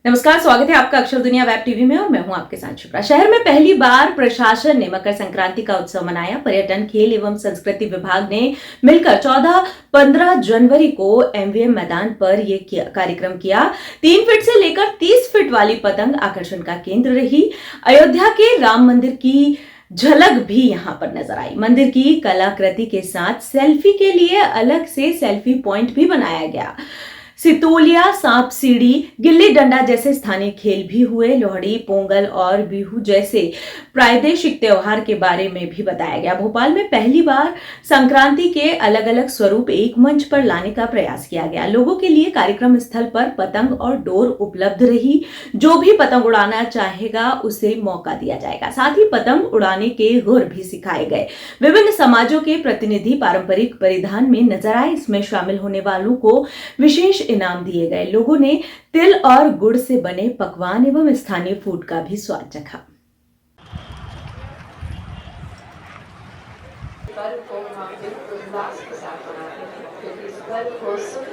नमस्कार, स्वागत है आपका अक्षर दुनिया वेब टीवी में और मैं हूं आपके साथ शिप्रा। शहर में पहली बार प्रशासन ने मकर संक्रांति का उत्सव मनाया। पर्यटन, खेल एवं संस्कृति विभाग ने मिलकर 14-15 जनवरी को एमवीएम मैदान पर यह कार्यक्रम किया। 3 फीट से लेकर 30 फीट वाली पतंग आकर्षण का केंद्र रही। अयोध्या के राम मंदिर की झलक भी यहां पर नजर आई। मंदिर की कलाकृति के साथ सेल्फी के लिए अलग से सेल्फी पॉइंट भी बनाया गया। सितोलिया, सांप सीढ़ी, गिल्ली डंडा जैसे स्थानीय खेल भी हुए। लोहड़ी, पोंगल और बिहू जैसे प्रादेशिक त्योहार के बारे में भी बताया गया। भोपाल में पहली बार संक्रांति के अलग अलग स्वरूप एक मंच पर लाने का प्रयास किया गया। लोगों के लिए कार्यक्रम स्थल पर पतंग और डोर उपलब्ध रही। जो भी पतंग उड़ाना चाहेगा उसे मौका दिया जाएगा। साथ ही पतंग उड़ाने के गुर भी सिखाए गए। विभिन्न समाजों के प्रतिनिधि पारंपरिक परिधान में नजर आए। इसमें शामिल होने वालों को विशेष इनाम दिए गए। लोगों ने तिल और गुड़ से बने पकवान एवं स्थानीय फूड का भी स्वाद चखा।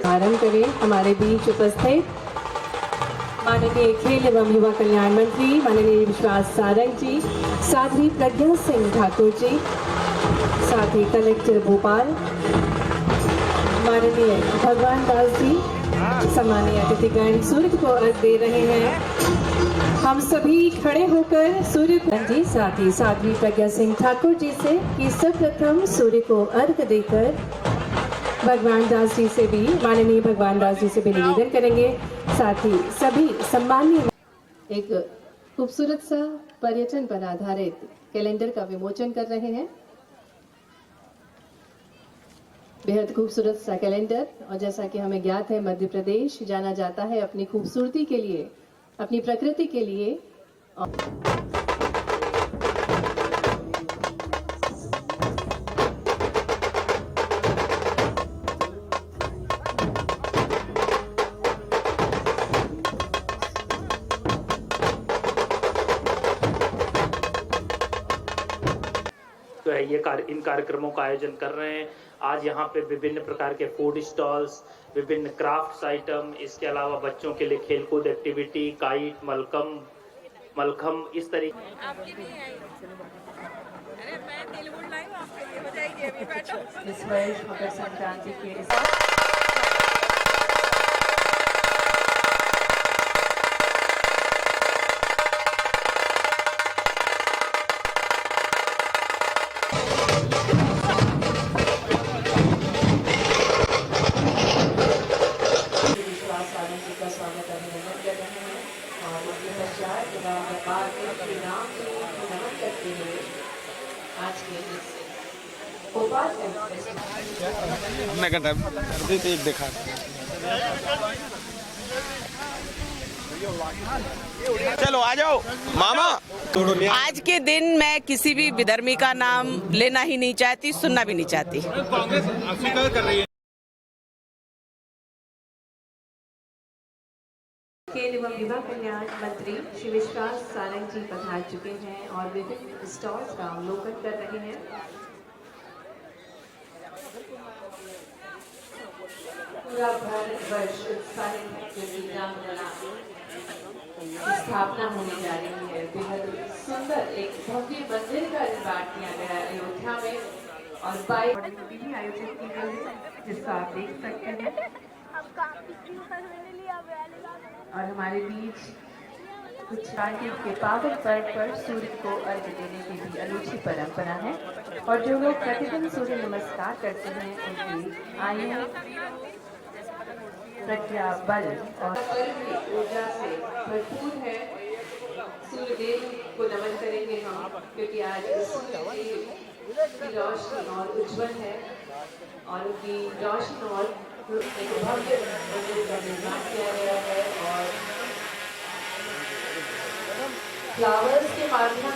आरंभ करें हमारे बीच उपस्थित माननीय खेल एवं युवा कल्याण मंत्री माननीय विश्वास सारंग जी, साथ ही प्रज्ञा सिंह ठाकुर जी, साथ ही कलेक्टर भोपाल माननीय भगवान दास जी, सम्मानीय अतिथिगण सूर्य को अर्घ दे रहे हैं। हम सभी खड़े होकर सूर्य को जी, साथ ही साध्वी प्रज्ञा सिंह ठाकुर जी से कि सर्वप्रथम सूर्य को अर्घ देकर भगवान दास जी से भी माननीय भगवान दास जी से भी निवेदन करेंगे। साथ ही सभी सम्मानीय एक खूबसूरत सा पर्यटन पर आधारित कैलेंडर का विमोचन कर रहे हैं। बेहद खूबसूरत सा कैलेंडर। और जैसा कि हमें ज्ञात है, मध्य प्रदेश जाना जाता है अपनी खूबसूरती के लिए, अपनी प्रकृति के लिए। तो इन कार्यक्रमों का आयोजन कर रहे हैं। आज यहाँ पे विभिन्न प्रकार के फूड स्टॉल्स, विभिन्न क्राफ्ट्स आइटम, इसके अलावा बच्चों के लिए खेलकूद एक्टिविटी, काइट, मलखम इस तरीके। इस वर्ष मकर संक्रांति के हमने का टाइम एक देखा। चलो आ जाओ मामा। आज के दिन मैं किसी भी विधर्मी का नाम लेना ही नहीं चाहती, सुनना भी नहीं चाहती। कांग्रेस अस्वीकार कर रही है। खेल एवं युवा कल्याण मंत्री श्री विश्वास सारंग जी पधार चुके हैं और विभिन्न स्टॉल्स का अवलोकन कर रहे हैं। पूरा भारतवर्ष उत्साहित है क्योंकि रामलला की स्थापना होने जा रही है। बेहद सुंदर एक भव्य मंदिर का निर्माण किया गया है अयोध्या में और बाइक भी आयोजित की गई है, जिसका आप देख सकते हैं। और हमारे बीच कुछ राज्यों के पावन पर्व पर सूर्य को अर्घ देने की भी अनूठी परंपरा है। और जो लोग प्रतिदिन सूर्य नमस्कार करते हैं उनकी आयु, प्रज्ञा, बल और ऊर्जा से भरपूर है। सूर्य देव को नमन करेंगे हम, क्योंकि आज सूर्य की रोशनी और उज्जवल है और उनकी रोशनी और एक भव्य मंदिर का निर्माण किया गया है और फ्लावर्स के माध्यम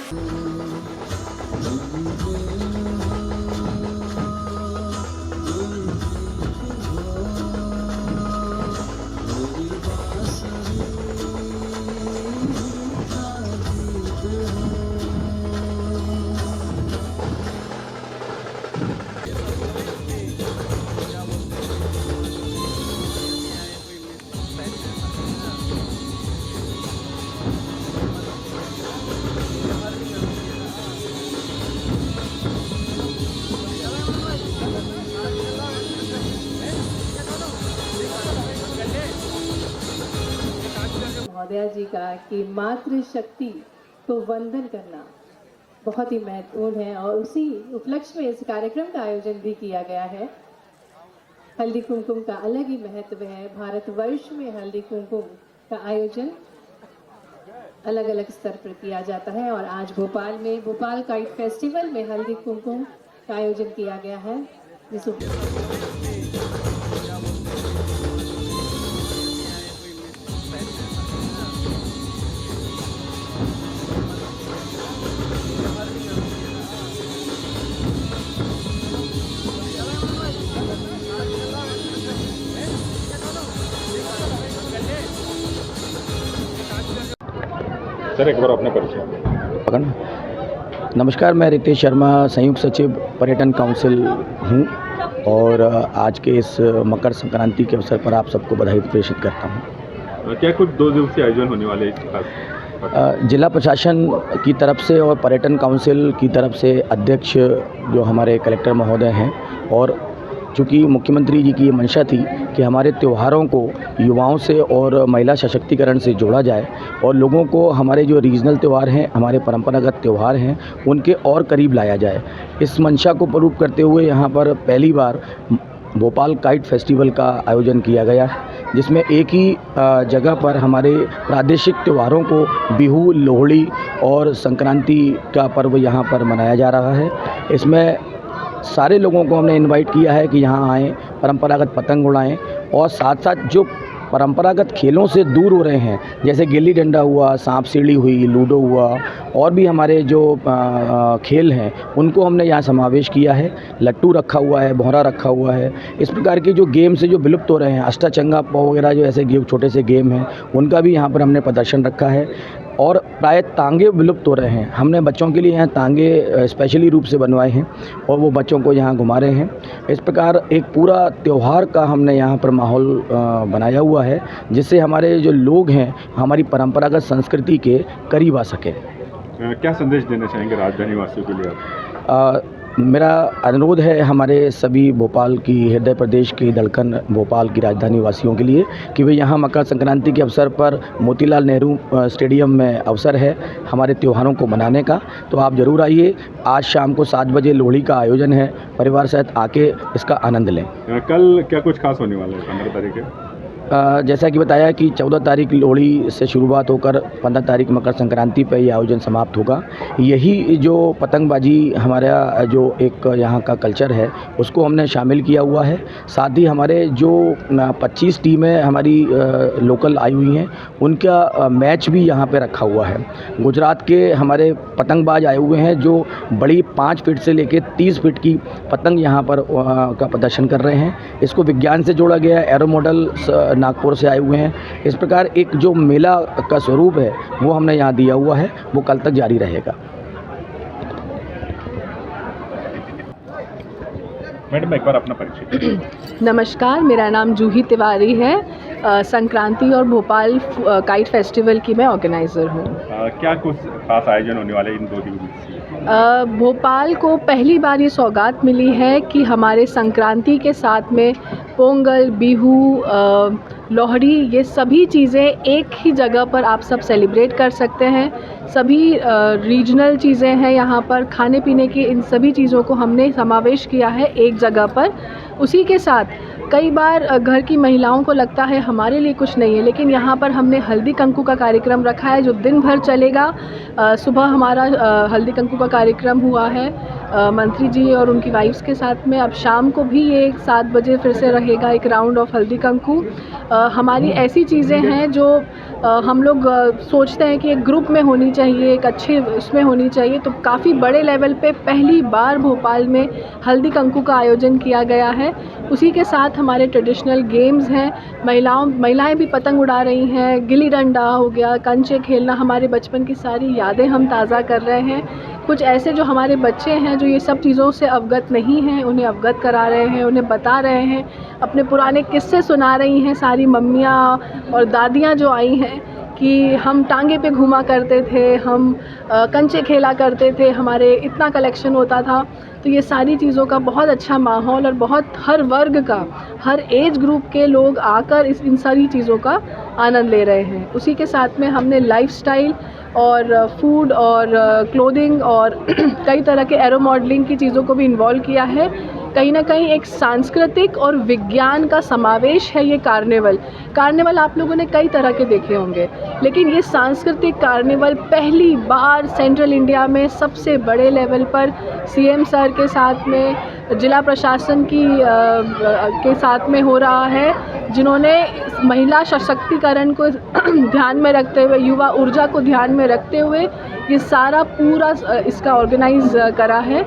जी का कि मातृशक्ति को वंदन करना बहुत ही महत्वपूर्ण है और उसी उपलक्ष्य में इस कार्यक्रम का आयोजन भी किया गया है। हल्दी कुमकुम का अलग ही महत्व है। भारतवर्ष में हल्दी कुमकुम का आयोजन अलग अलग स्तर पर किया जाता है और आज भोपाल में भोपाल काइट फेस्टिवल में हल्दी कुमकुम का आयोजन किया गया है। सर एक बार अपने परिचय। नमस्कार, मैं रितेश शर्मा, संयुक्त सचिव पर्यटन काउंसिल हूँ और आज के इस मकर संक्रांति के अवसर पर आप सबको बधाई प्रेषित करता हूँ। क्या कुछ 2 दिवसीय आयोजन होने वाले खास? जिला प्रशासन की तरफ से और पर्यटन काउंसिल की तरफ से अध्यक्ष जो हमारे कलेक्टर महोदय हैं और चूँकि मुख्यमंत्री जी की ये मंशा थी कि हमारे त्योहारों को युवाओं से और महिला सशक्तिकरण से जोड़ा जाए और लोगों को हमारे जो रीजनल त्यौहार हैं, हमारे परंपरागत त्यौहार हैं, उनके और करीब लाया जाए। इस मंशा को पूर्ण करते हुए यहाँ पर पहली बार भोपाल काइट फेस्टिवल का आयोजन किया गया है, जिसमें एक ही जगह पर हमारे प्रादेशिक त्योहारों को बिहू, लोहड़ी और संक्रांति का पर्व यहाँ पर मनाया जा रहा है। इसमें सारे लोगों को हमने इनवाइट किया है कि यहाँ आएँ, परंपरागत पतंग उड़ाएँ और साथ साथ जो परंपरागत खेलों से दूर हो रहे हैं, जैसे गिल्ली डंडा हुआ, सांप सीढ़ी हुई, लूडो हुआ और भी हमारे जो खेल हैं उनको हमने यहाँ समावेश किया है। लट्टू रखा हुआ है, भौरा रखा हुआ है। इस प्रकार के जो गेम से जो विलुप्त हो रहे हैं, अष्टाचंगा वगैरह जो ऐसे छोटे से गेम हैं, उनका भी यहाँ पर हमने प्रदर्शन रखा है। और प्राय तांगे विलुप्त हो रहे हैं, हमने बच्चों के लिए यहाँ तांगे स्पेशली रूप से बनवाए हैं और वो बच्चों को यहाँ घुमा रहे हैं। इस प्रकार एक पूरा त्यौहार का हमने यहाँ पर माहौल बनाया हुआ है, जिससे हमारे जो लोग हैं हमारी परंपरागत संस्कृति के करीब आ सकें। क्या संदेश देना चाहेंगे राजधानी वासियों के लिए आप? मेरा अनुरोध है हमारे सभी भोपाल की, हृदय प्रदेश की धड़कन भोपाल की राजधानी वासियों के लिए कि वे यहाँ मकर संक्रांति के अवसर पर मोतीलाल नेहरू स्टेडियम में अवसर है हमारे त्योहारों को मनाने का, तो आप ज़रूर आइए। आज शाम को 7 बजे लोहड़ी का आयोजन है, परिवार सहित आके इसका आनंद लें। कल क्या कुछ खास होने वाला है 15 तारीख है? जैसा कि बताया कि 14 तारीख लोहड़ी से शुरुआत होकर 15 तारीख मकर संक्रांति पर यह आयोजन समाप्त होगा। यही जो पतंगबाजी हमारा जो एक यहाँ का कल्चर है उसको हमने शामिल किया हुआ है। साथ ही हमारे जो 25 टीमें हमारी लोकल आई हुई हैं, उनका मैच भी यहाँ पे रखा हुआ है। गुजरात के हमारे पतंगबाज आए हुए हैं जो बड़ी 5 फीट से लेकर 30 फीट की पतंग यहाँ पर का प्रदर्शन कर रहे हैं। इसको विज्ञान से जोड़ा गया है, एरो मॉडल नागपुर से आए हुए हैं। इस प्रकार एक जो मेला का स्वरूप है वो हमने यहाँ दिया हुआ है, वो कल तक जारी रहेगा। मैडम एक बार अपना परिचय। नमस्कार, मेरा नाम जूही तिवारी है। संक्रांति और भोपाल काइट फेस्टिवल की मैं ऑर्गेनाइज़र हूँ। क्या कुछ खास आयोजन होने वाले इन 2 दिवसीय? भोपाल को पहली बार ये सौगात मिली है कि हमारे संक्रांति के साथ में पोंगल, बिहू, लोहड़ी, ये सभी चीज़ें एक ही जगह पर आप सब सेलिब्रेट कर सकते हैं। सभी रीजनल चीज़ें हैं यहाँ पर, खाने पीने की इन सभी चीज़ों को हमने समावेश किया है एक जगह पर। उसी के साथ कई बार घर की महिलाओं को लगता है हमारे लिए कुछ नहीं है, लेकिन यहाँ पर हमने हल्दी कंकु का कार्यक्रम रखा है जो दिन भर चलेगा। सुबह हमारा हल्दी कंकु का कार्यक्रम हुआ है मंत्री जी और उनकी वाइफ्स के साथ में। अब शाम को भी ये 7 बजे फिर से रहेगा एक राउंड ऑफ हल्दी कंकु। हमारी ऐसी चीज़ें हैं जो हम लोग सोचते हैं कि एक ग्रुप में होनी चाहिए, एक अच्छे उसमें होनी चाहिए, तो काफ़ी बड़े लेवल पे पहली बार भोपाल में हल्दी कंकु का आयोजन किया गया है। उसी के साथ हमारे ट्रेडिशनल गेम्स हैं, महिलाएं भी पतंग उड़ा रही हैं, गिल्ली डंडा हो गया, कंचे खेलना, हमारे बचपन की सारी यादें हम ताज़ा कर रहे हैं। कुछ ऐसे जो हमारे बच्चे हैं जो ये सब चीज़ों से अवगत नहीं हैं, उन्हें अवगत करा रहे हैं, उन्हें बता रहे हैं, अपने पुराने किस्से सुना रही हैं सारी मम्मियाँ और दादियाँ जो आई हैं कि हम टांगे पे घूमा करते थे, हम कंचे खेला करते थे, हमारे इतना कलेक्शन होता था। तो ये सारी चीज़ों का बहुत अच्छा माहौल और बहुत हर वर्ग का, हर एज ग्रुप के लोग आकर इन सारी चीज़ों का आनंद ले रहे हैं। उसी के साथ में हमने लाइफस्टाइल और फूड और क्लोथिंग और कई तरह के एरो मॉडलिंग की चीज़ों को भी इन्वॉल्व किया है। कहीं ना कहीं एक सांस्कृतिक और विज्ञान का समावेश है ये कार्निवल आप लोगों ने कई तरह के देखे होंगे, लेकिन ये सांस्कृतिक कार्निवल पहली बार सेंट्रल इंडिया में सबसे बड़े लेवल पर सीएम सर के साथ में, जिला प्रशासन के साथ में हो रहा है, जिन्होंने महिला सशक्तिकरण को ध्यान में रखते हुए, युवा ऊर्जा को ध्यान में रखते हुए ये सारा पूरा इसका ऑर्गेनाइज करा है।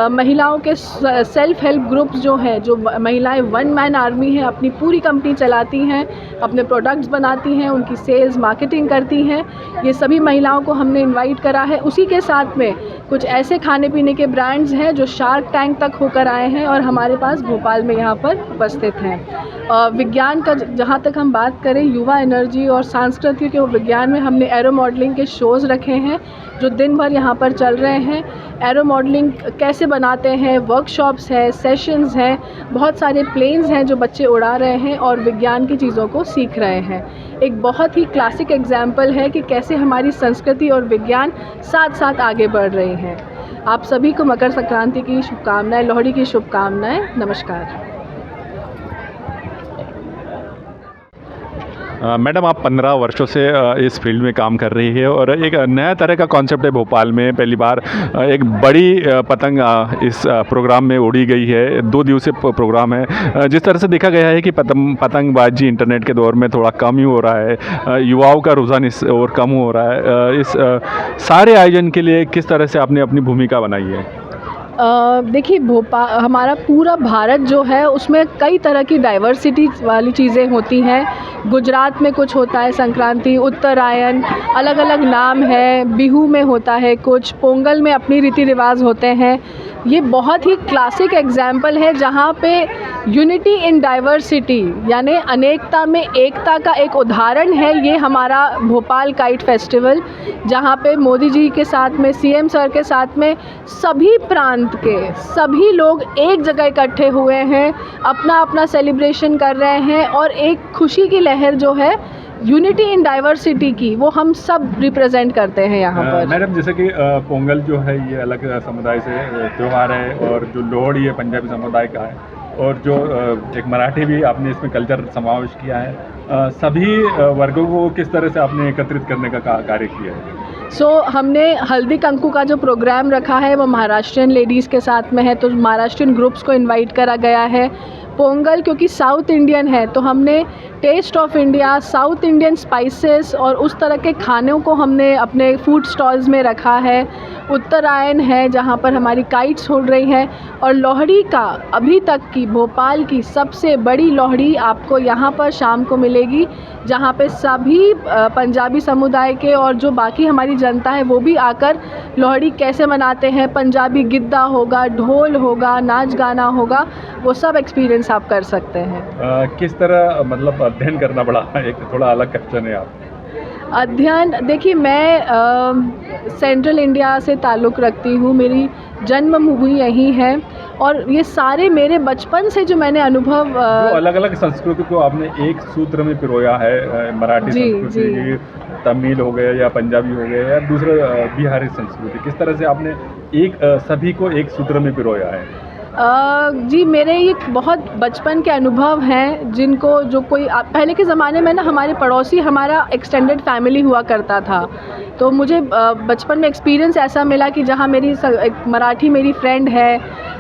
महिलाओं के सेल्फ हेल्प ग्रुप्स जो हैं, जो महिलाएं वन मैन आर्मी हैं, अपनी पूरी कंपनी चलाती हैं, अपने प्रोडक्ट्स बनाती हैं, उनकी सेल्स मार्केटिंग करती हैं, ये सभी महिलाओं को हमने इनवाइट करा है। उसी के साथ में कुछ ऐसे खाने पीने के ब्रांड्स हैं जो शार्क टैंक तक होकर आए हैं और हमारे पास भोपाल में यहाँ पर उपस्थित हैं। विज्ञान का जहाँ तक हम बात करें, युवा एनर्जी और सांस्कृतिक के विज्ञान में हमने एरो मॉडलिंग के शोज़ रखे हैं जो दिन भर यहाँ पर चल रहे हैं। एरो मॉडलिंग कैसे बनाते हैं, वर्कशॉप्स है, सेशंस हैं, बहुत सारे प्लेन्स हैं जो बच्चे उड़ा रहे हैं और विज्ञान की चीज़ों को सीख रहे हैं। एक बहुत ही क्लासिक एग्जाम्पल है कि कैसे हमारी संस्कृति और विज्ञान साथ साथ आगे बढ़ रहे हैं। आप सभी को मकर संक्रांति की शुभकामनाएं, लोहड़ी की शुभकामनाएं। नमस्कार। मैडम, आप 15 वर्षों से इस फील्ड में काम कर रही है और एक नया तरह का कॉन्सेप्ट है भोपाल में। पहली बार एक बड़ी पतंग इस प्रोग्राम में उड़ी गई है। 2 दिवसीय प्रोग्राम है। जिस तरह से देखा गया है कि पतंगबाजी इंटरनेट के दौर में थोड़ा कम ही हो रहा है, युवाओं का रुझान इस और कम हो रहा है। इस सारे आयोजन के लिए किस तरह से आपने अपनी भूमिका बनाई है? देखिए, भोपाल, हमारा पूरा भारत जो है उसमें कई तरह की डाइवर्सिटी वाली चीज़ें होती हैं। गुजरात में कुछ होता है संक्रांति, उत्तरायण, अलग अलग नाम है, बिहू में होता है कुछ, पोंगल में अपनी रीति रिवाज होते हैं। ये बहुत ही क्लासिक एग्जाम्पल है जहाँ पे यूनिटी इन डाइवर्सिटी यानी अनेकता में एकता का एक उदाहरण है ये हमारा भोपाल काइट फेस्टिवल, जहाँ पे मोदी जी के साथ में, सीएम सर के साथ में सभी प्रांत के सभी लोग एक जगह इकट्ठे हुए हैं, अपना अपना सेलिब्रेशन कर रहे हैं और एक खुशी की लहर जो है यूनिटी इन डाइवर्सिटी की, वो हम सब रिप्रेजेंट करते हैं यहाँ पर। मैडम, जैसे कि पोंगल जो है ये अलग समुदाय से त्यौहार है और जो लोहड़ी है पंजाबी समुदाय का है, और जो एक मराठी भी आपने इसमें कल्चर समावेश किया है। सभी वर्गों को किस तरह से आपने एकत्रित करने का कार्य किया है? हमने हल्दी कंकु का जो प्रोग्राम रखा है वो महाराष्ट्रियन लेडीज़ के साथ में है, तो महाराष्ट्रियन ग्रुप्स को इनवाइट करा गया है। पोंगल क्योंकि साउथ इंडियन है तो हमने taste of India, south Indian spices और उस तरह के खानों को हमने अपने फूड स्टॉल्स में रखा है। उत्तरायण है जहाँ पर हमारी काइट्स उड़ रही हैं, और लोहड़ी का अभी तक की भोपाल की सबसे बड़ी लोहड़ी आपको यहाँ पर शाम को मिलेगी, जहाँ पे सभी पंजाबी समुदाय के और जो बाकी हमारी जनता है वो भी आकर लोहड़ी कैसे मनाते हैं, पंजाबी गिद्दा होगा, ढोल होगा, नाच गाना होगा, वो सब एक्सपीरियंस आप कर सकते हैं। किस तरह मतलब अध्ययन करना पड़ा? एक थोड़ा अलग क्वेश्चन है आप। अध्ययन, देखिए मैं सेंट्रल इंडिया से ताल्लुक़ रखती हूँ, मेरी जन्मभूमि यहीं है और ये सारे मेरे बचपन से जो मैंने अनुभव जो अलग अलग संस्कृति को आपने एक सूत्र में पिरोया है, मराठी संस्कृति, तमिल हो गए या पंजाबी हो गए या दूसरे बिहारी संस्कृति, किस तरह से आपने एक सभी को एक सूत्र में पिरोया है? जी, मेरे ये बहुत बचपन के अनुभव हैं जिनको जो कोई पहले के ज़माने में ना हमारे पड़ोसी हमारा एक्सटेंडेड फैमिली हुआ करता था, तो मुझे बचपन में एक्सपीरियंस ऐसा मिला कि जहाँ मेरी मराठी मेरी फ्रेंड है,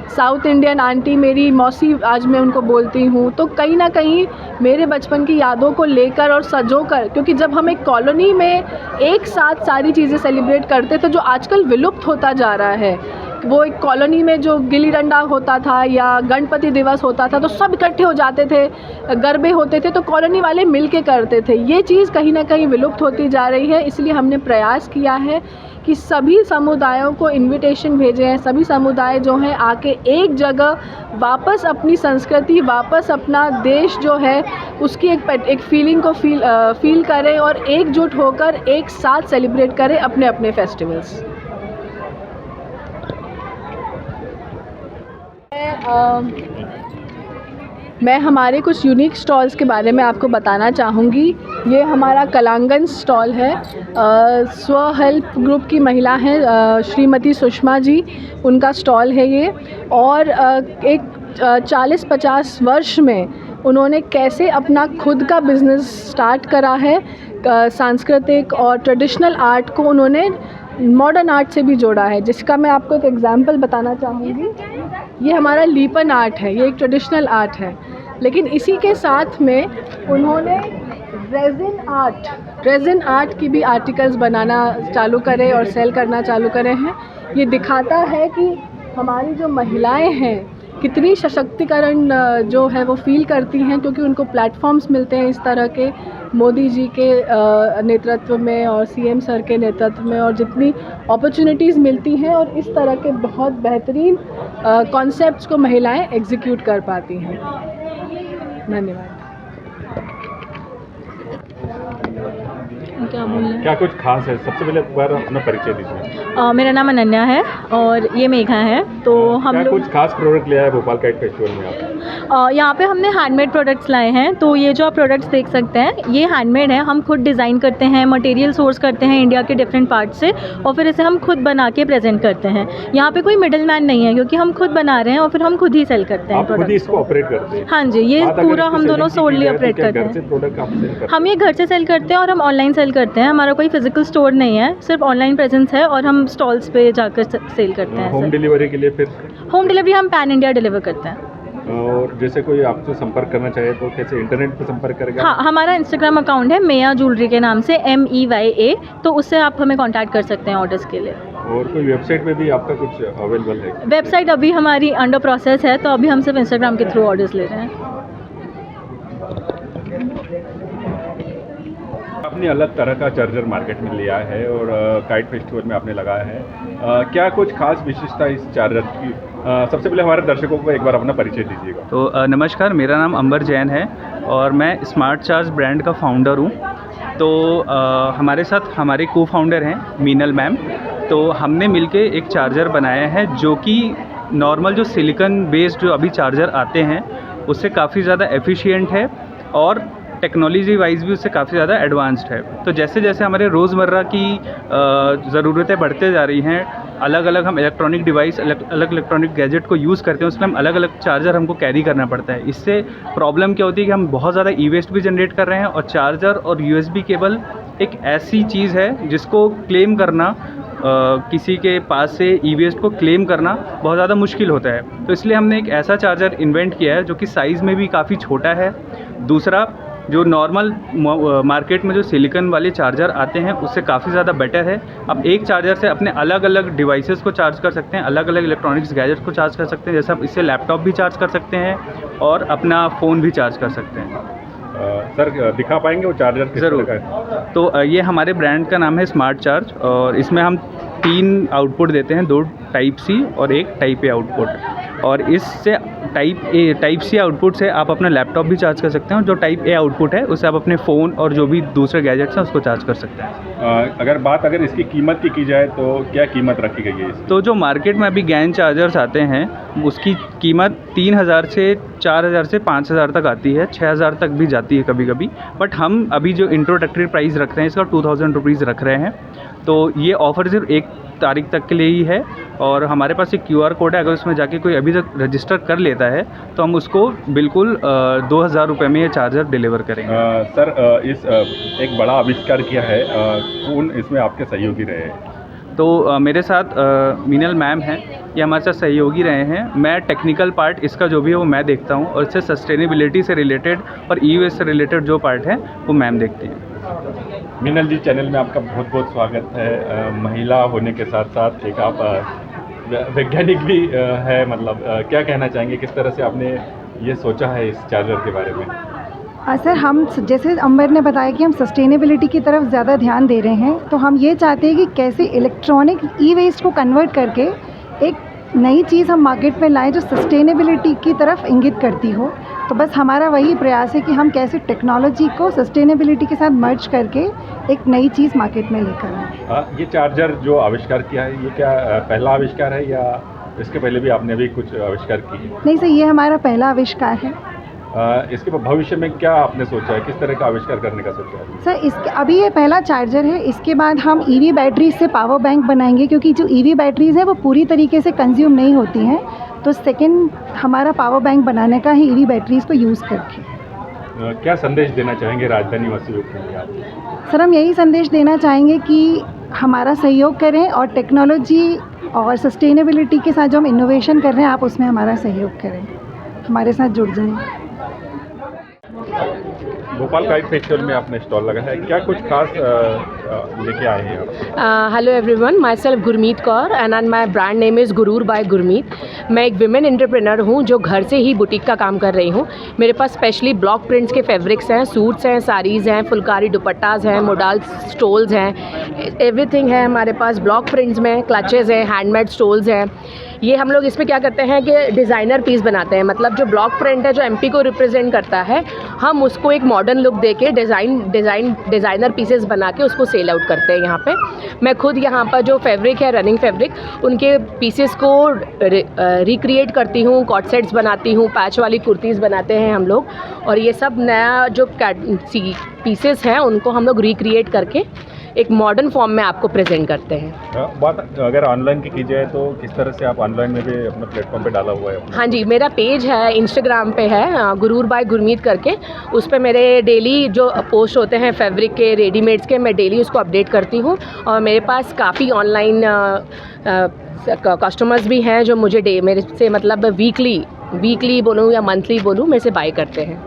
साउथ इंडियन आंटी मेरी मौसी आज मैं उनको बोलती हूँ, तो कहीं ना कहीं मेरे बचपन की यादों को लेकर और सजोकर, क्योंकि जब हम एक कॉलोनी में एक साथ सारी चीज़ें सेलिब्रेट करते थे जो आजकल विलुप्त होता जा रहा है, वो एक कॉलोनी में जो गिल्ली डंडा होता था या गणपति दिवस होता था तो सब इकट्ठे हो जाते थे, गरबे होते थे तो कॉलोनी वाले मिल के करते थे। ये चीज़ कहीं ना कहीं विलुप्त होती जा रही है, इसलिए हमने प्रयास किया है कि सभी समुदायों को इनविटेशन भेजे हैं, सभी समुदाय जो हैं आके एक जगह वापस अपनी संस्कृति, वापस अपना देश जो है उसकी एक फीलिंग को फील करें और एकजुट होकर एक साथ सेलिब्रेट करें अपने अपने फेस्टिवल्स। मैं हमारे कुछ यूनिक स्टॉल्स के बारे में आपको बताना चाहूँगी। ये हमारा कलांगन स्टॉल है। स्व हेल्प ग्रुप की महिला हैं श्रीमती सुषमा जी, उनका स्टॉल है ये। और एक 40-50 वर्ष में उन्होंने कैसे अपना खुद का बिज़नेस स्टार्ट करा है। सांस्कृतिक और ट्रेडिशनल आर्ट को उन्होंने मॉडर्न आर्ट से भी जोड़ा है, जिसका मैं आपको एक एग्जांपल बताना चाहूँगी। ये हमारा लीपन आर्ट है, ये एक ट्रेडिशनल आर्ट है, लेकिन इसी के साथ में उन्होंने रेजिन आर्ट की भी आर्टिकल्स बनाना चालू करे और सेल करना चालू करे हैं। ये दिखाता है कि हमारी जो महिलाएं हैं कितनी सशक्तिकरण जो है वो फील करती हैं, क्योंकि उनको प्लेटफॉर्म्स मिलते हैं इस तरह के मोदी जी के नेतृत्व में और सीएम सर के नेतृत्व में, और जितनी अपॉर्चुनिटीज़ मिलती हैं और इस तरह के बहुत बेहतरीन कॉन्सेप्ट्स को महिलाएं एग्जीक्यूट कर पाती हैं। धन्यवाद। क्या बोल रहे हैं? क्या कुछ खास है? सबसे पहले एक बार अपना परिचय दीजिए। मेरा नाम अनन्या है और ये मेघा है। तो हम लोग कुछ खास प्रोडक्ट ले आए भोपाल काइट फेस्टिवल में आप? यहाँ पे हमने हैंडमेड प्रोडक्ट्स लाए हैं। तो ये जो आप प्रोडक्ट्स देख सकते हैं ये हैंडमेड है। हम खुद डिज़ाइन करते हैं, मटेरियल सोर्स करते हैं इंडिया के डिफरेंट पार्ट से, और फिर इसे हम खुद बना के प्रेजेंट करते हैं। यहाँ पे कोई मिडिल मैन नहीं है, क्योंकि हम खुद बना रहे हैं और फिर हम खुद ही सेल करते हैं खुद ही इसको ऑपरेट करते हैं? हाँ जी, ये पूरा हम दोनों सोल्डली ऑपरेट करते हैं। हम ये घर से सेल करते हैं और हम ऑनलाइन सेल करते हैं। हमारा कोई फिजिकल स्टोर नहीं है, सिर्फ ऑनलाइन प्रेजेंस है और हम स्टॉल्स पे जाकर सेल करते हैं। होम डिलीवरी के लिए फिर? होम डिलीवरी हम पैन इंडिया डिलीवर करते हैं। और जैसे कोई आपसे संपर्क करना चाहे तो कैसे इंटरनेट पर संपर्क करेगा? हाँ, हमारा इंस्टाग्राम अकाउंट है मेया ज्वेलरी के नाम से, MEYA, तो उससे आप हमें कांटेक्ट कर सकते हैं ऑर्डर्स के लिए। और कोई वेबसाइट पे भी आपका कुछ अवेलेबल है? वेबसाइट अभी हमारी अंडर प्रोसेस है, तो अभी हम सिर्फ इंस्टाग्राम के थ्रू ऑर्डर्स ले रहे हैं। आपने अलग तरह का चार्जर मार्केट में लिया है और काइट फेस्टिवल में आपने लगाया है, क्या कुछ खास विशेषता इस चार्जर की? सबसे पहले हमारे दर्शकों को एक बार अपना परिचय दीजिएगा। तो नमस्कार, मेरा नाम अंबर जैन है और मैं स्मार्ट चार्ज ब्रांड का फाउंडर हूँ। तो हमारे साथ हमारे को फाउंडर हैं मीनल मैम। तो हमने मिलके एक चार्जर बनाया है जो कि नॉर्मल जो सिलिकॉन बेस्ड जो अभी चार्जर आते हैं उससे काफ़ी ज़्यादा एफिशिएंट है और टेक्नोलॉजी वाइज भी उससे काफ़ी ज़्यादा एडवांस्ड है। तो जैसे जैसे हमारे रोज़मर्रा की ज़रूरतें बढ़ते जा रही हैं, अलग अलग हम इलेक्ट्रॉनिक डिवाइस, अलग इलेक्ट्रॉनिक गैजेट को यूज़ करते हैं, उसमें हम अलग अलग चार्जर हमको कैरी करना पड़ता है। इससे प्रॉब्लम क्या होती है कि हम बहुत ज़्यादा ई वेस्ट भी जनरेट कर रहे हैं, और चार्जर और USB केबल एक ऐसी चीज़ है जिसको क्लेम करना, किसी के पास से ई वेस्ट को क्लेम करना बहुत ज़्यादा मुश्किल होता है। तो इसलिए हमने एक ऐसा चार्जर इन्वेंट किया है जो कि साइज़ में भी काफ़ी छोटा है। दूसरा, जो नॉर्मल मार्केट में जो सिलिकॉन वाले चार्जर आते हैं उससे काफ़ी ज़्यादा बेटर है। आप एक चार्जर से अपने अलग अलग डिवाइसेस को चार्ज कर सकते हैं, अलग अलग इलेक्ट्रॉनिक्स गैजेट्स को चार्ज कर सकते हैं। जैसे आप इससे लैपटॉप भी चार्ज कर सकते हैं और अपना फ़ोन भी चार्ज कर सकते हैं। सर दिखा पाएंगे वो चार्जर? ज़रूर। तो ये हमारे ब्रांड का नाम है स्मार्ट चार्ज, और इसमें हम 3 आउटपुट देते हैं, 2 टाइप C और 1 टाइप A आउटपुट। और इससे टाइप C आउटपुट से आप अपना लैपटॉप भी चार्ज कर सकते हैं, और जो टाइप A आउटपुट है उससे आप अपने फ़ोन और जो भी दूसरे गैजेट्स हैं उसको चार्ज कर सकते हैं। अगर इसकी कीमत की जाए तो क्या कीमत रखी गई है इसकी? तो जो मार्केट में अभी गैन चार्जर्स आते हैं उसकी कीमत 3000 से 4000 से 5000 तक आती है, 6000 तक भी जाती है कभी कभी। बट हम अभी जो इंट्रोडक्टरी प्राइस रख रहे हैं इसका 2000 रुपीज़ रख रहे हैं। तो ये ऑफ़र सिर्फ 1 तारीख तक के लिए ही है, और हमारे पास एक QR कोड है। अगर उसमें जाके कोई अभी तक रजिस्टर कर लेता है तो हम उसको बिल्कुल 2000 रुपये में ये चार्जर डिलीवर करेंगे। सर एक बड़ा आविष्कार किया है, कौन इसमें आपके सहयोगी रहे? तो मेरे साथ मीनल मैम हैं, ये हमारे साथ सहयोगी रहे हैं। मैं टेक्निकल पार्ट इसका जो भी है वो मैं देखता हूँ, और इससे सस्टेनेबिलिटी से रिलेटेड और ई-वेस्ट से रिलेटेड जो पार्ट है वो मैम देखती हैं। मीनल जी, चैनल में आपका बहुत बहुत स्वागत है। महिला होने के साथ साथ एक आप वैज्ञानिक भी है, मतलब क्या कहना चाहेंगे, किस तरह से आपने ये सोचा है इस चार्जर के बारे में? सर, हम जैसे अंबर ने बताया कि हम सस्टेनेबिलिटी की तरफ ज़्यादा ध्यान दे रहे हैं, तो हम ये चाहते हैं कि कैसे इलेक्ट्रॉनिक ई वेस्ट को कन्वर्ट करके एक नई चीज़ हम मार्केट में लाएं जो सस्टेनेबिलिटी की तरफ इंगित करती हो। तो बस हमारा वही प्रयास है कि हम कैसे टेक्नोलॉजी को सस्टेनेबिलिटी के साथ मर्ज करके एक नई चीज़ मार्केट में लेकर आएं। ये चार्जर जो आविष्कार किया है, ये क्या पहला आविष्कार है या इसके पहले भी आपने अभी कुछ आविष्कार किए? नहीं सर, ये हमारा पहला आविष्कार है। इसके भविष्य में क्या आपने सोचा है, किस तरह का आविष्कार करने का सोचा है? सर, इसके अभी ये पहला चार्जर है, इसके बाद हम ईवी बैटरीज से पावर बैंक बनाएंगे, क्योंकि जो ईवी बैटरीज है वो पूरी तरीके से कंज्यूम नहीं होती हैं। तो सेकंड हमारा पावर बैंक बनाने का है ईवी बैटरीज को यूज़ करके। क्या संदेश देना चाहेंगे राजधानी वासियों के लिए आप? सर, हम यही संदेश देना चाहेंगे कि हमारा सहयोग करें और टेक्नोलॉजी और सस्टेनेबिलिटी के साथ जो हम इनोवेशन कर रहे हैं, आप उसमें हमारा सहयोग करें, हमारे साथ जुड़ जाएं। भोपाल काइट फेस्टिवल में आपने स्टॉल लगाया है, क्या कुछ खास लेके आए हैं आप? Hello everyone, myself Gurmeet Kaur and my brand name is Guroor by Gurmeet. मैं एक विमेन एंटरप्रेन्योर हूँ जो घर से ही बुटीक का काम कर रही हूँ। मेरे पास स्पेशली ब्लॉक प्रिंट्स के फैब्रिक्स हैं, सूट्स हैं, साड़ीज़ हैं, फुलकारी दुपट्टाज हैं, मोडाल स्टोल्स हैं, एवरीथिंग है हमारे पास। ब्लॉक प्रिंट्स में क्लचेज़ हैं, हैंडमेड स्टोल्स हैं। ये हम लोग इसमें क्या करते हैं कि डिज़ाइनर पीस बनाते हैं, मतलब जो ब्लॉक प्रिंट है जो एमपी को रिप्रेजेंट करता है, हम उसको एक मॉडर्न लुक देके डिज़ाइनर पीसेस बना के उसको सेल आउट करते हैं यहाँ पे। मैं खुद यहाँ पर जो फैब्रिक है, रनिंग फैब्रिक, उनके पीसेस को रिक्रिएट करती हूँ, कॉट सेट्स बनाती हूँ, पैच वाली कुर्तीज़ बनाते हैं हम लोग। और ये सब नया जो पीसेस हैं उनको हम लोग रिक्रिएट करके एक मॉडर्न फॉर्म में आपको प्रेजेंट करते हैं। बात अगर ऑनलाइन की जाए तो किस तरह से आप ऑनलाइन में भी अपने प्लेटफॉर्म पे डाला हुआ है? हाँ जी, मेरा पेज है इंस्टाग्राम पे है, गुरूर बाय गुरमीत करके। उस पर मेरे डेली जो पोस्ट होते हैं फैब्रिक के, रेडीमेड्स के, मैं डेली उसको अपडेट करती हूँ। और मेरे पास काफ़ी ऑनलाइन कस्टमर्स भी हैं जो मुझे मेरे से मतलब वीकली बोलूँ या मंथली बोलूँ, मेरे से बाय करते हैं।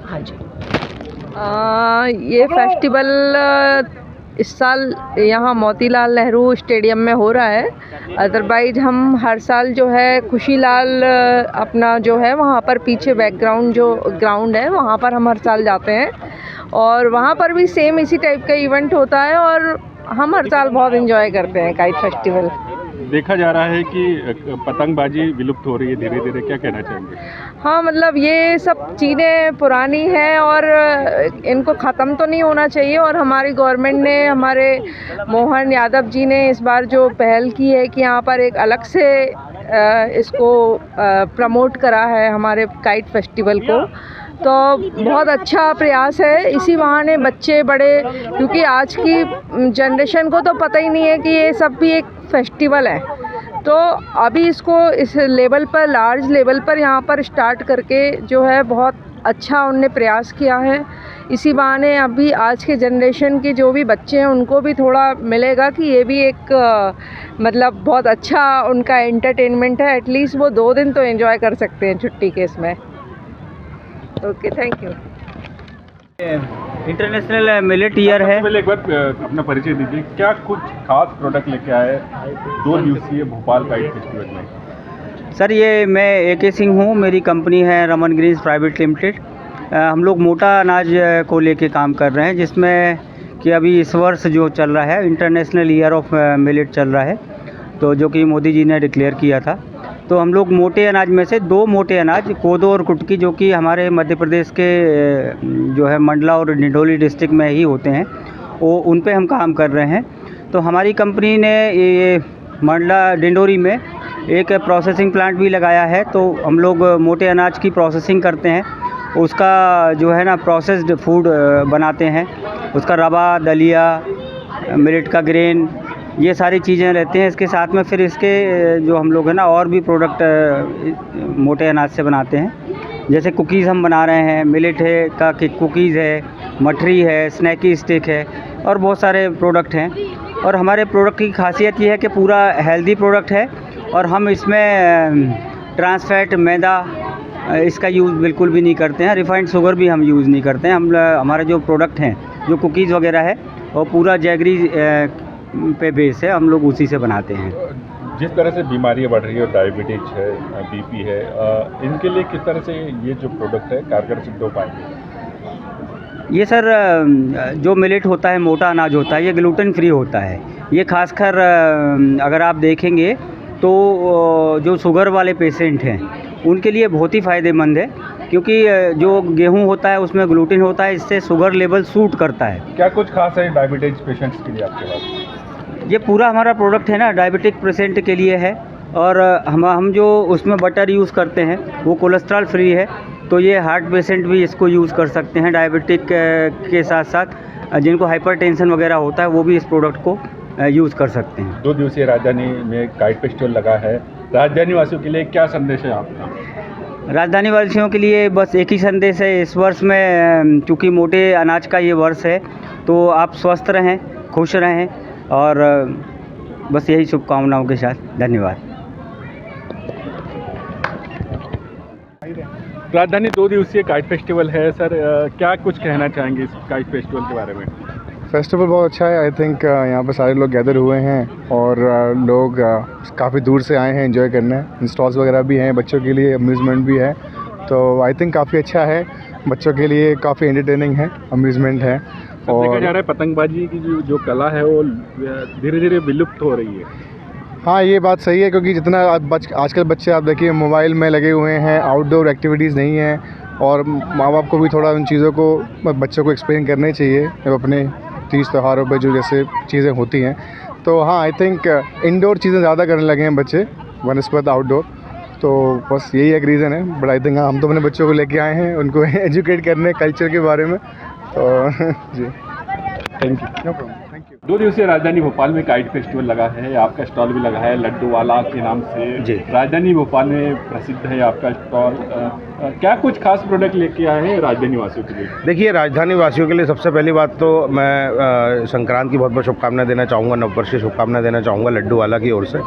हाँ जी। ये फेस्टिवल इस साल यहाँ मोतीलाल नेहरू स्टेडियम में हो रहा है। अदरवाइज हम हर साल जो है खुशीलाल अपना जो है वहाँ पर पीछे बैकग्राउंड जो ग्राउंड है वहाँ पर हम हर साल जाते हैं, और वहाँ पर भी सेम इसी टाइप का इवेंट होता है और हम हर साल बहुत एंजॉय करते हैं काइट फेस्टिवल। देखा जा रहा है कि पतंगबाजी विलुप्त हो रही है धीरे धीरे, क्या कहना चाहेंगे? हाँ, मतलब ये सब चीज़ें पुरानी हैं और इनको ख़त्म तो नहीं होना चाहिए। और हमारी गवर्नमेंट ने, हमारे मोहन यादव जी ने इस बार जो पहल की है कि यहाँ पर एक अलग से इसको प्रमोट करा है हमारे काइट फेस्टिवल को, तो बहुत अच्छा प्रयास है। इसी बहाने बच्चे बड़े, क्योंकि आज की जनरेशन को तो पता ही नहीं है कि ये सब भी एक फेस्टिवल है, तो अभी इसको इस लेवल पर, लार्ज लेवल पर यहाँ पर स्टार्ट करके जो है बहुत अच्छा उनने प्रयास किया है। इसी बहाने अभी आज के जनरेशन के जो भी बच्चे हैं उनको भी थोड़ा मिलेगा कि ये भी एक मतलब बहुत अच्छा उनका एंटरटेनमेंट है। एटलीस्ट वो 2 दिन तो एंजॉय कर सकते हैं छुट्टी के इसमें। Okay, thank you. International millet year है। पहले एक बार अपना परिचय दीजिए, क्या कुछ खास प्रोडक्ट लेके आए 2 दिवसीय भोपाल काइट फेस्टिवल में? सर, ये मैं AK सिंह हूँ, मेरी कंपनी है रमन ग्रीन्स प्राइवेट लिमिटेड। हम लोग मोटा अनाज को लेके काम कर रहे हैं, जिसमें कि अभी इस वर्ष जो चल रहा है इंटरनेशनल ईयर ऑफ मिलेट चल रहा है, तो जो कि मोदी जी ने डिक्लेयर किया था। तो हम लोग मोटे अनाज में से 2 मोटे अनाज, कोदो और कुटकी, जो कि हमारे मध्य प्रदेश के जो है मंडला और डिंडोली डिस्ट्रिक्ट में ही होते हैं, वो उन पे हम काम कर रहे हैं। तो हमारी कंपनी ने ये मंडला डिंडोरी में एक प्रोसेसिंग प्लांट भी लगाया है, तो हम लोग मोटे अनाज की प्रोसेसिंग करते हैं, उसका जो है ना प्रोसेस्ड फूड बनाते हैं, उसका रवा, दलिया, मिलेट का ग्रेन, ये सारी चीज़ें रहती हैं। इसके साथ में फिर इसके जो हम लोग हैं ना और भी प्रोडक्ट मोटे अनाज से बनाते हैं, जैसे कुकीज़ हम बना रहे हैं, मिलेट है का कुकीज़ है, मठरी है, स्नैकी स्टिक है, और बहुत सारे प्रोडक्ट हैं। और हमारे प्रोडक्ट की खासियत ये है कि पूरा हेल्दी प्रोडक्ट है, और हम इसमें ट्रांस फैट, मैदा इसका यूज़ बिल्कुल भी नहीं करते हैं, रिफाइंड शुगर भी हम यूज़ नहीं करते हैं। हमारे जो प्रोडक्ट हैं, जो कुकीज़ वगैरह है, वो पूरा जैगरी पे बेस है, हम लोग उसी से बनाते हैं। जिस तरह से बीमारियां बढ़ रही है, डायबिटीज है, बीपी है, इनके लिए किस तरह से ये जो प्रोडक्ट है कारगर सिद्ध हो पाएंगे? ये सर जो मिलेट होता है, मोटा अनाज होता है, ये ग्लूटेन फ्री होता है। ये खासकर अगर आप देखेंगे तो जो शुगर वाले पेशेंट हैं उनके लिए बहुत ही फ़ायदेमंद है, क्योंकि जो गेहूं होता है उसमें ग्लूटेन होता है, इससे शुगर लेवल सूट करता है। क्या कुछ खास है डायबिटीज पेशेंट्स के लिए आपके पास? ये पूरा हमारा प्रोडक्ट है ना, डायबिटिक पेशेंट के लिए है। और हम जो उसमें बटर यूज़ करते हैं वो कोलेस्ट्रॉल फ्री है, तो ये हार्ट पेशेंट भी इसको यूज़ कर सकते हैं। डायबिटिक के साथ साथ जिनको हाइपरटेंशन वगैरह होता है वो भी इस प्रोडक्ट को यूज़ कर सकते हैं। 2 दिवसीय राजधानी में काइट फेस्टिवल लगा है, राजधानी वासियों के लिए क्या संदेश है आपका? राजधानी वासियों के लिए बस एक ही संदेश है इस वर्ष में, चूँकि मोटे अनाज का ये वर्ष है, तो आप स्वस्थ रहें, खुश रहें, और बस यही शुभकामनाओं के साथ धन्यवाद। राजधानी 2 दिवसीय काइट फेस्टिवल है सर, क्या कुछ कहना चाहेंगे इस काइट फेस्टिवल के बारे में? फेस्टिवल बहुत अच्छा है। आई थिंक यहाँ पर सारे लोग गैदर हुए हैं और लोग काफ़ी दूर से आए हैं एंजॉय करने। इंस्टॉल्स वगैरह भी हैं बच्चों के लिए, अम्यूज़मेंट भी है, तो आई थिंक काफ़ी अच्छा है बच्चों के लिए, काफ़ी एंटरटेनिंग है, अम्यूज़मेंट है। और देखा जा रहा है पतंगबाजी की जो कला है वो धीरे धीरे विलुप्त हो रही है। हाँ, ये बात सही है, क्योंकि जितना आजकल बच्चे आप देखिए मोबाइल में लगे हुए हैं, आउटडोर एक्टिविटीज़ नहीं हैं, और माँ बाप को भी थोड़ा उन चीज़ों को बच्चों को एक्सप्लेन करने चाहिए जब अपने तीज त्योहारों पर जो जैसे चीज़ें होती हैं। तो हाँ, आई थिंक इंडोर चीज़ें ज़्यादा करने लगे हैं बच्चे बनस्पत आउटडोर, तो बस यही एक रीज़न है। बट आई थिंक हम तो अपने बच्चों को लेके आए हैं उनको एजुकेट करने कल्चर के बारे में, तो जी thank you. No problem, thank you. 2 दिवसीय राजधानी भोपाल में काइट फेस्टिवल लगा है, आपका स्टॉल भी लगा है लड्डू वाला के नाम से जी। राजधानी भोपाल में प्रसिद्ध है आपका स्टॉल, क्या कुछ खास प्रोडक्ट लेके आए हैं राजधानी वासियों के लिए? देखिए, राजधानी वासियों के लिए सबसे पहली बात तो मैं संक्रांत की बहुत बहुत शुभकामनाएं देना चाहूँगा, नववर्ष की शुभकामनाएं देना चाहूँगा लड्डू वाला की ओर से।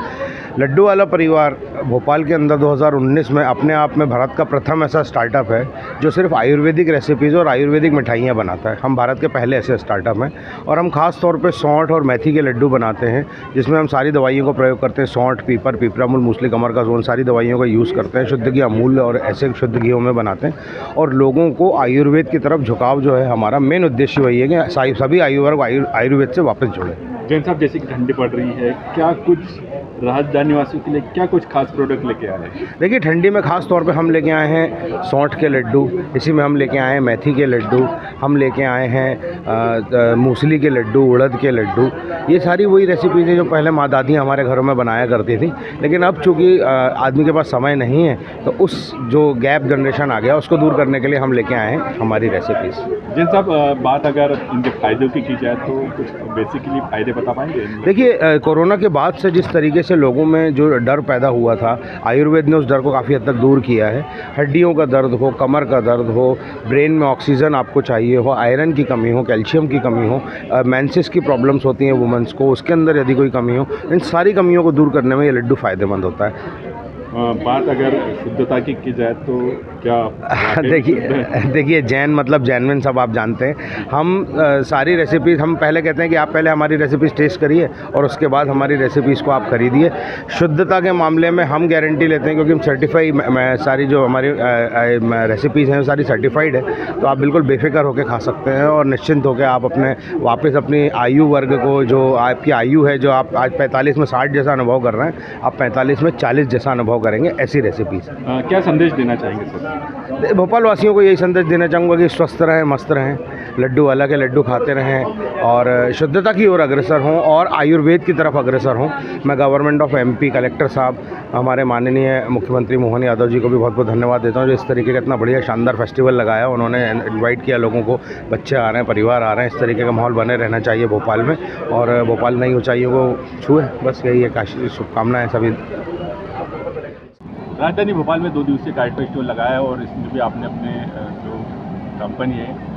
लड्डू वाला परिवार भोपाल के अंदर 2019 में अपने आप में भारत का प्रथम ऐसा स्टार्टअप है जो सिर्फ आयुर्वेदिक रेसिपीज़ और आयुर्वेदिक मिठाइयाँ बनाता है। हम भारत के पहले ऐसे स्टार्टअप हैं, और हम खास तौर पे सौंठ और मेथी के लड्डू बनाते हैं, जिसमें हम सारी दवाइयों का प्रयोग करते हैं। सौंठ, पीपर, पिपरामुल, मूसली, कमर का जोन, सारी दवाइयों का यूज़ करते हैं। शुद्ध घी, अमूल और ऐसे शुद्ध घीयों में बनाते हैं, और लोगों को आयुर्वेद की तरफ झुकाव जो है हमारा मेन उद्देश्य वही है कि सभी आयु वर्ग आयुर्वेद से वापस जुड़े। जैन साहब, जैसे कि ठंडी पड़ रही है, क्या कुछ राजधानी वासियों के लिए क्या कुछ खास प्रोडक्ट लेके आए हैं? देखिए, ठंडी में खास तौर पे हम लेके आए हैं सौंठ के लड्डू, इसी में हम लेके आए हैं मेथी के लड्डू, हम लेके आए हैं मूसली के लड्डू, उड़द के लड्डू। ये सारी वही रेसिपीज़ हैं जो पहले माँ दादियाँ हमारे घरों में बनाया करती थी, लेकिन अब चूँकि आदमी के पास समय नहीं है, तो उस जो गैप जनरेशन आ गया उसको दूर करने के लिए हम लेके आए हैं हमारी रेसिपीज़। जैन साहब, बात अगर इनके फ़ायदों की जाए तो कुछ बेसिकली फ़ायदे बता पाएंगे? देखिए, कोरोना के बाद से जिस तरीके से लोगों में जो डर पैदा हुआ था, आयुर्वेद ने उस डर को काफ़ी हद तक दूर किया है। हड्डियों का दर्द हो, कमर का दर्द हो, ब्रेन में ऑक्सीजन आपको चाहिए हो, आयरन की कमी हो, कैल्शियम की कमी हो, मेंसेस की प्रॉब्लम्स होती हैं वुमेंस को, उसके अंदर यदि कोई कमी हो, इन सारी कमियों को दूर करने में ये लड्डू फ़ायदेमंद होता है। बात अगर शुद्धता की जाए तो क्या देखिए जैन मतलब जैनविन सब आप जानते हैं। हम सारी रेसिपीज़ हम पहले कहते हैं कि आप पहले हमारी रेसिपीज़ टेस्ट करिए और उसके बाद हमारी रेसिपीज़ को आप खरीदिए। शुद्धता के मामले में हम गारंटी लेते हैं क्योंकि हम सर्टिफाई सारी जो हमारी रेसिपीज़ हैं वो सारी सर्टिफाइड है, तो आप बिल्कुल बेफिक्र होकर खा सकते हैं और निश्चिंत होकर आप अपने वापस अपनी आयु वर्ग को, जो आपकी आयु है, जो आप आज 45 में 60 जैसा अनुभव कर रहे हैं, आप 45 में 40 जैसा अनुभव करेंगे, ऐसी रेसिपीज़। क्या संदेश देना चाहेंगे सर? भोपाल वासियों को यही संदेश देना चाहूँगा कि स्वस्थ रहें, मस्त रहें, लड्डू वाला के लड्डू खाते रहें और शुद्धता की ओर अग्रसर हों और आयुर्वेद की तरफ अग्रसर हों। मैं गवर्नमेंट ऑफ MP, कलेक्टर साहब, हमारे माननीय मुख्यमंत्री मोहन यादव जी को भी बहुत बहुत धन्यवाद देता हूँ जो इस तरीके का इतना बढ़िया शानदार फेस्टिवल लगाया। उन्होंने इन्वाइट किया लोगों को, बच्चे आ रहे हैं, परिवार आ रहे हैं, इस तरीके का माहौल बने रहना चाहिए भोपाल में और भोपाल नई ऊँचाइयों को छुए। बस यही है, शुभकामनाएँ सभी। राजधानी भोपाल में 2 दिवसीय काइट फेस्टिवल लगाया और इसमें भी आपने अपने जो कंपनी है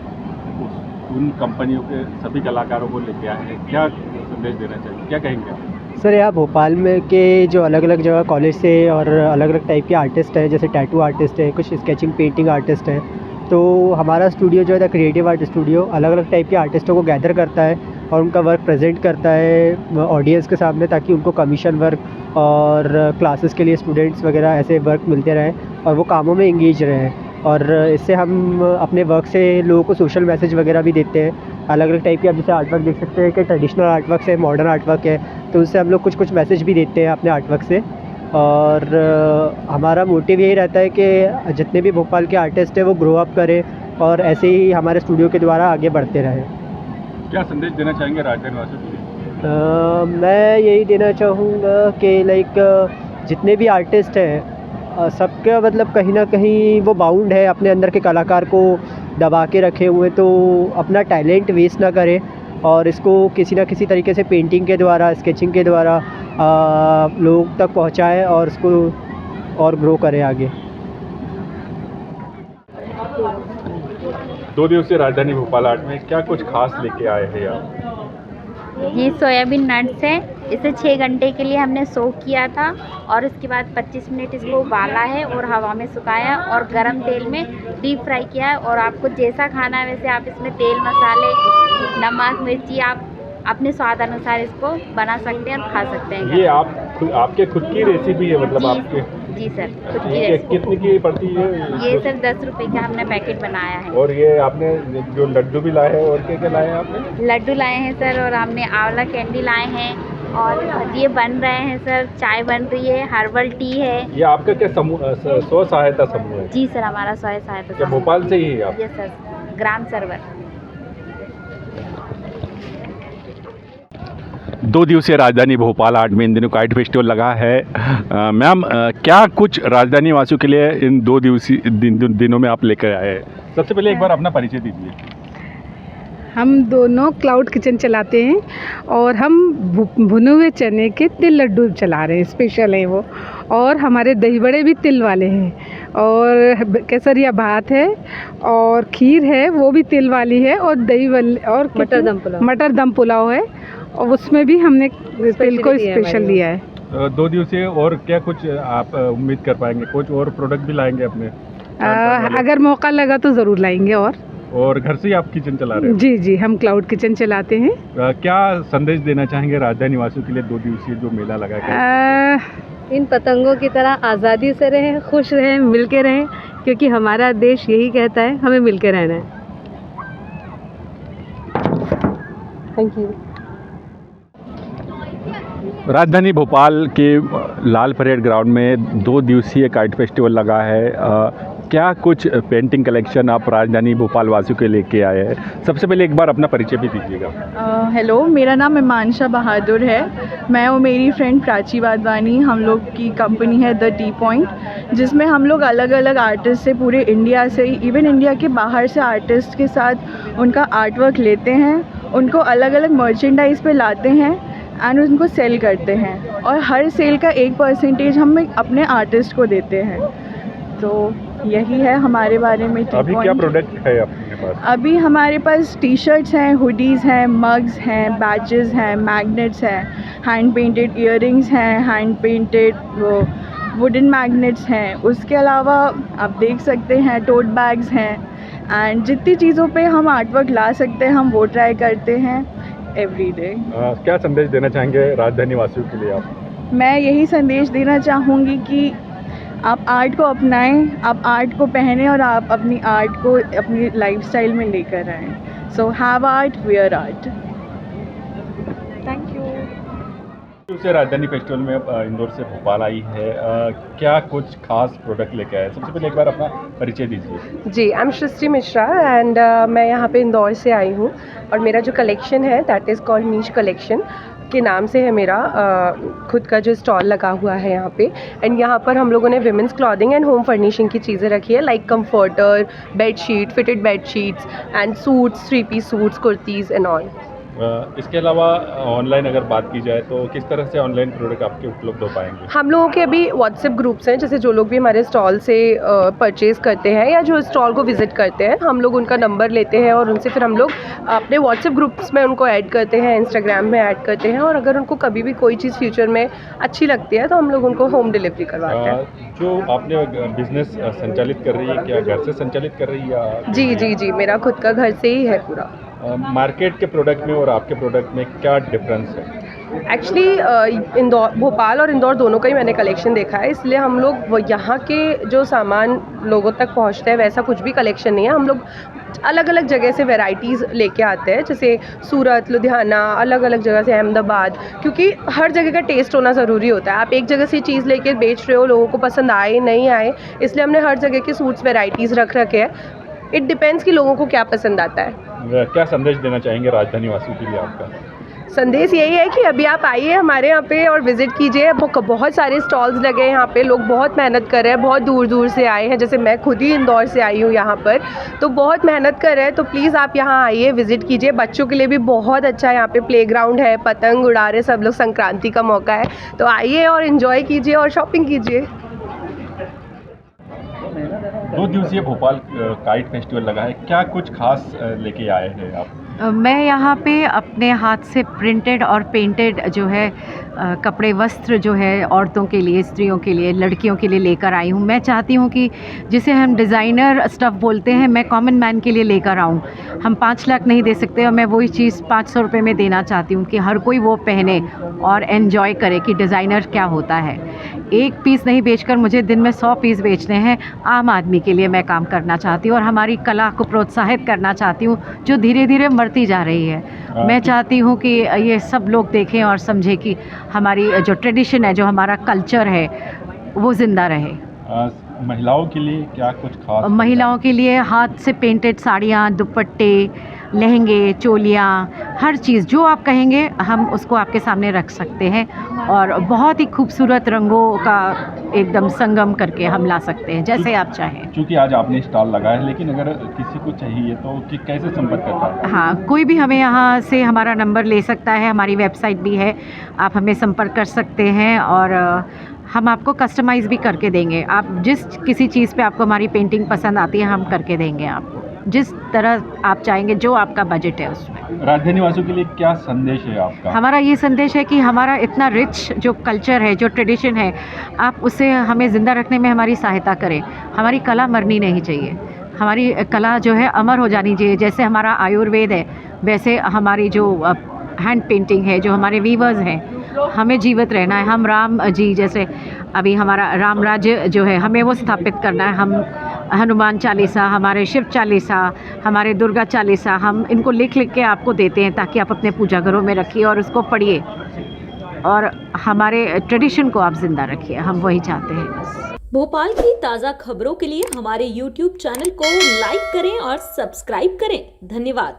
उन कंपनियों के सभी कलाकारों को लेके आए हैं, क्या संदेश देना चाहिए, क्या कहेंगे सर? यहाँ भोपाल में के जो अलग अलग जगह कॉलेज से और अलग अलग टाइप के आर्टिस्ट हैं, जैसे टैटू आर्टिस्ट है, कुछ स्केचिंग पेंटिंग आर्टिस्ट हैं, तो हमारा स्टूडियो जो है द क्रिएटिव आर्ट स्टूडियो अलग अलग टाइप के आर्टिस्टों को गैदर करता है और उनका वर्क प्रेजेंट करता है ऑडियंस के सामने, ताकि उनको कमीशन वर्क और क्लासेस के लिए स्टूडेंट्स वगैरह ऐसे वर्क मिलते रहें और वो कामों में इंगेज रहें। और इससे हम अपने वर्क से लोगों को सोशल मैसेज वगैरह भी देते हैं। अलग अलग टाइप के आप जैसे आर्ट वर्क देख सकते हैं कि ट्रेडिशनल आर्ट वर्क है, मॉडर्न आर्ट वर्क है, तो उससे हम लोग कुछ कुछ मैसेज भी देते हैं अपने आर्ट वर्क से। और हमारा मोटिव यही रहता है कि जितने भी भोपाल के आर्टिस्ट हैं वो ग्रो अप करें और ऐसे ही हमारे स्टूडियो के द्वारा आगे बढ़ते रहें। क्या संदेश देना चाहेंगे राजधानी वासियों के लिए? मैं यही देना चाहूँगा कि लाइक जितने भी आर्टिस्ट हैं सबका मतलब कहीं ना कहीं वो बाउंड है, अपने अंदर के कलाकार को दबा के रखे हुए, तो अपना टैलेंट वेस्ट ना करें और इसको किसी ना किसी तरीके से पेंटिंग के द्वारा, स्केचिंग के द्वारा लोग तक पहुंचाएं और उसको और ग्रो करें आगे। 2 दिवसीय राजधानी भोपाल आर्ट में क्या कुछ खास लेके आए हैं आप? ये सोयाबीन नट्स है, इसे 6 घंटे के लिए हमने सोक किया था और उसके बाद 25 मिनट इसको उबाला है और हवा में सुखाया और गरम तेल में डीप फ्राई किया है। और आपको जैसा खाना है वैसे आप इसमें तेल, मसाले, नमक, मिर्ची आप अपने स्वाद अनुसार इसको बना सकते हैं और खा सकते हैं। ये आपके खुद की रेसिपी है मतलब? आपके? जी सर, खुद की ये रेसिपी। कितने की पड़ती है ये सर 10 रुपए का हमने पैकेट बनाया है। और ये आपने जो लड्डू भी लाए हैं, और क्या क्या लाए हैं आपने? लड्डू लाए हैं सर और हमने आंवला कैंडी लाए हैं और ये बन रहे हैं सर, चाय बन रही है, हर्बल टी है। ये आपका क्या समूह, स्व सहायता समूह है? जी सर, हमारा स्वयं सहायता क्या समूह। भोपाल से ही है आप? यस सर, ग्राम सर्वर। 2 दिवसीय राजधानी भोपाल आर्ट में इन दिनों काइट फेस्टिवल लगा है। मैम, क्या कुछ राजधानी वासियों के लिए इन 2 दिवसीय दिनों में आप लेकर आए हैं? सबसे पहले एक बार अपना परिचय दीजिए। हम दोनों क्लाउड किचन चलाते हैं और हम भुने हुए चने के तिल लड्डू चला रहे हैं, स्पेशल है वो। और हमारे दही बड़े भी तिल वाले हैं और केसरिया भात है और खीर है, वो भी तिल वाली है। और दही वाली और मटर दम पुलाव है और उसमें भी हमने तिल को स्पेशल दिया है। 2 दिवसीय और क्या कुछ आप उम्मीद कर पाएंगे? कुछ और प्रोडक्ट भी लाएंगे अपने? अगर मौका लगा तो ज़रूर लाएंगे। और घर से ही आप किचन चला रहे हैं? जी जी, हम क्लाउड किचन चलाते हैं। क्या संदेश देना चाहेंगे राजधानी वासियों के लिए 2 दिवसीय जो मेला लगा है? इन पतंगों की तरह आज़ादी से रहें, खुश रहें, मिल के रहें, क्योंकि हमारा देश यही कहता है हमें मिल के रहना है। Thank you. राजधानी भोपाल के लाल परेड ग्राउंड में 2 दिवसीय काइट फेस्टिवल लगा है। क्या कुछ पेंटिंग कलेक्शन आप राजधानी भोपाल वासियों के लेके आए हैं? सबसे पहले एक बार अपना परिचय भी दीजिएगा। हेलो, मेरा नाम इमानशा बहादुर है। मैं और मेरी फ्रेंड प्राची वाधवानी, हम लोग की कंपनी है द टी पॉइंट, जिसमें हम लोग अलग अलग आर्टिस्ट से पूरे इंडिया से, इवन इंडिया के बाहर से आर्टिस्ट के साथ उनका आर्ट वर्क लेते हैं, उनको अलग अलग मर्चेंडाइज पे लाते हैं एंड उनको सेल करते हैं और हर सेल का 1% हम अपने आर्टिस्ट को देते हैं। तो यही है हमारे बारे में। अभी क्या प्रोडक्ट है आपके पास? अभी हमारे पास टी शर्ट्स हैं, हुडीज़ हैं, मग्स हैं, बैचेस हैं, मैग्नेट्स हैं, हैंड पेंटेड इयररिंग्स हैं, हैंड पेंटेड वुडन मैग्नेट्स हैं। उसके अलावा आप देख सकते हैं टोट बैग्स हैं एंड जितनी चीज़ों पे हम आर्टवर्क ला सकते हैं हम वो ट्राई करते हैं एवरी डे। क्या संदेश देना चाहेंगे राजधानी वासियों के लिए आप? मैं यही संदेश देना चाहूँगी कि आप आर्ट को अपनाएं, आप आर्ट को पहनें और आप अपनी आर्ट को अपनी लाइफस्टाइल में लेकर आएं। So have art, wear art. Thank you. दूसरे राजधानी फेस्टिवल में इंदौर से भोपाल आई है, क्या कुछ खास प्रोडक्ट लेके आए? सबसे पहले एक बार अपना परिचय दीजिए। जी, I am Srishti Mishra and मैं यहाँ पे इंदौर से आई हूँ और मेरा जो कलेक्शन है that is called niche collection के नाम से है मेरा खुद का जो स्टॉल लगा हुआ है यहाँ पे। एंड यहाँ पर हम लोगों ने women's clothing and home furnishing की चीज़ें रखी है, like comforter, bedsheet, fitted bedsheets and suits, 3 piece suits, kurtis and all. इसके अलावा ऑनलाइन अगर बात की जाए तो किस तरह से ऑनलाइन प्रोडक्ट आपके उपलब्ध हो पाएंगे? हम लोगों के अभी व्हाट्सएप ग्रुप्स हैं, जैसे जो लोग भी हमारे स्टॉल से परचेज़ करते हैं या जो स्टॉल को विज़िट करते हैं, हम लोग उनका नंबर लेते हैं और उनसे फिर हम लोग अपने व्हाट्सएप ग्रुप्स में उनको ऐड करते हैं, इंस्टाग्राम में ऐड करते हैं और अगर उनको कभी भी कोई चीज़ फ्यूचर में अच्छी लगती है तो हम लोग उनको होम डिलीवरी करवाते हैं। जो आपने बिजनेस संचालित कर रही है, क्या घर से संचालित कर रही है या? जी जी जी, मेरा खुद का घर से ही है पूरा। मार्केट के प्रोडक्ट में और आपके प्रोडक्ट में क्या डिफरेंस है? एक्चुअली इंदौर, भोपाल और इंदौर दोनों का ही मैंने कलेक्शन देखा है, इसलिए हम लोग यहाँ के जो सामान लोगों तक पहुँचता है वैसा कुछ भी कलेक्शन नहीं है। हम लोग अलग अलग जगह से वैरायटीज़ लेके आते हैं, जैसे सूरत, लुधियाना, अलग अलग जगह से अहमदाबाद, क्योंकि हर जगह का टेस्ट होना ज़रूरी होता है। आप एक जगह से चीज़ लेके बेच रहे हो, लोगों को पसंद आए नहीं आए, इसलिए हमने हर जगह के सूट्स वैरायटीज़ रख रखे हैं। इट डिपेंड्स कि लोगों को क्या पसंद आता है। क्या संदेश देना चाहेंगे राजधानी वासियों के लिए आपका? संदेश यही है कि अभी आप आइए हमारे यहाँ पे और विज़िट कीजिए। बहुत सारे स्टॉल्स लगे हैं यहाँ पे, लोग बहुत मेहनत कर रहे हैं, बहुत दूर दूर से आए हैं, जैसे मैं खुद ही इंदौर से आई हूँ यहाँ पर, तो बहुत मेहनत कर रहे हैं। तो प्लीज़ आप यहाँ आइए, विज़िट कीजिए। बच्चों के लिए भी बहुत अच्छा यहाँ पे प्लेग्राउंड है, पतंग उड़ा रहे सब लोग, संक्रांति का मौका है, तो आइए और इन्जॉय कीजिए और शॉपिंग कीजिए। 2 दिवसीय भोपाल काइट फेस्टिवल लगा है, क्या कुछ खास लेके आए हैं आप? मैं यहाँ पे अपने हाथ से प्रिंटेड और पेंटेड जो है कपड़े, वस्त्र जो है औरतों के लिए, स्त्रियों के लिए, लड़कियों के लिए लेकर आई हूँ। मैं चाहती हूँ कि जिसे हम डिज़ाइनर स्टफ़ बोलते हैं, मैं कॉमन मैन के लिए लेकर आऊँ। हम 5 लाख नहीं दे सकते और मैं वही चीज़ 500 रुपये में देना चाहती हूँ कि हर कोई वो पहने और एन्जॉय करे कि डिज़ाइनर क्या होता है। एक पीस नहीं बेचकर मुझे दिन में 100 पीस बेचने हैं। आम आदमी के लिए मैं काम करना चाहती हूँ और हमारी कला को प्रोत्साहित करना चाहती हूँ, जो धीरे धीरे मरती जा रही है। मैं चाहती हूँ कि ये सब लोग देखें और समझें कि हमारी जो ट्रेडिशन है, जो हमारा कल्चर है, वो ज़िंदा रहे। महिलाओं के लिए क्या कुछ खास? महिलाओं के लिए हाथ से पेंटेड साड़ियाँ, दुपट्टे, लहंगे, चोलियाँ, हर चीज़ जो आप कहेंगे हम उसको आपके सामने रख सकते हैं और बहुत ही खूबसूरत रंगों का एकदम संगम करके हम ला सकते हैं, जैसे आप चाहें। क्योंकि आज आपने स्टॉल लगाया है, लेकिन अगर किसी को चाहिए तो कि कैसे संपर्क करता है? हाँ, कोई भी हमें यहाँ से हमारा नंबर ले सकता है, हमारी वेबसाइट भी है, आप हमें संपर्क कर सकते हैं और हम आपको कस्टमाइज़ भी करके देंगे। आप जिस किसी चीज़ पे आपको हमारी पेंटिंग पसंद आती है, हम करके देंगे आपको, जिस तरह आप चाहेंगे, जो आपका बजट है उसमें। राजधानी वासियों के लिए क्या संदेश है आपका? हमारा ये संदेश है कि हमारा इतना रिच जो कल्चर है, जो ट्रेडिशन है, आप उसे हमें ज़िंदा रखने में हमारी सहायता करें। हमारी कला मरनी नहीं चाहिए, हमारी कला जो है अमर हो जानी चाहिए। जैसे हमारा आयुर्वेद है, वैसे हमारी जो हैंड पेंटिंग है, जो हमारे वीवर्स हैं, हमें जीवित रहना है। हम राम जी जैसे अभी हमारा राम राज्य जो है, हमें वो स्थापित करना है। हम हनुमान चालीसा, हमारे शिव चालीसा, हमारे दुर्गा चालीसा, हम इनको लिख लिख के आपको देते हैं ताकि आप अपने पूजा घरों में रखिए और उसको पढ़िए और हमारे ट्रेडिशन को आप ज़िंदा रखिए। हम वही चाहते हैं बस। भोपाल की ताज़ा खबरों के लिए हमारे YouTube चैनल को लाइक करें और सब्सक्राइब करें। धन्यवाद।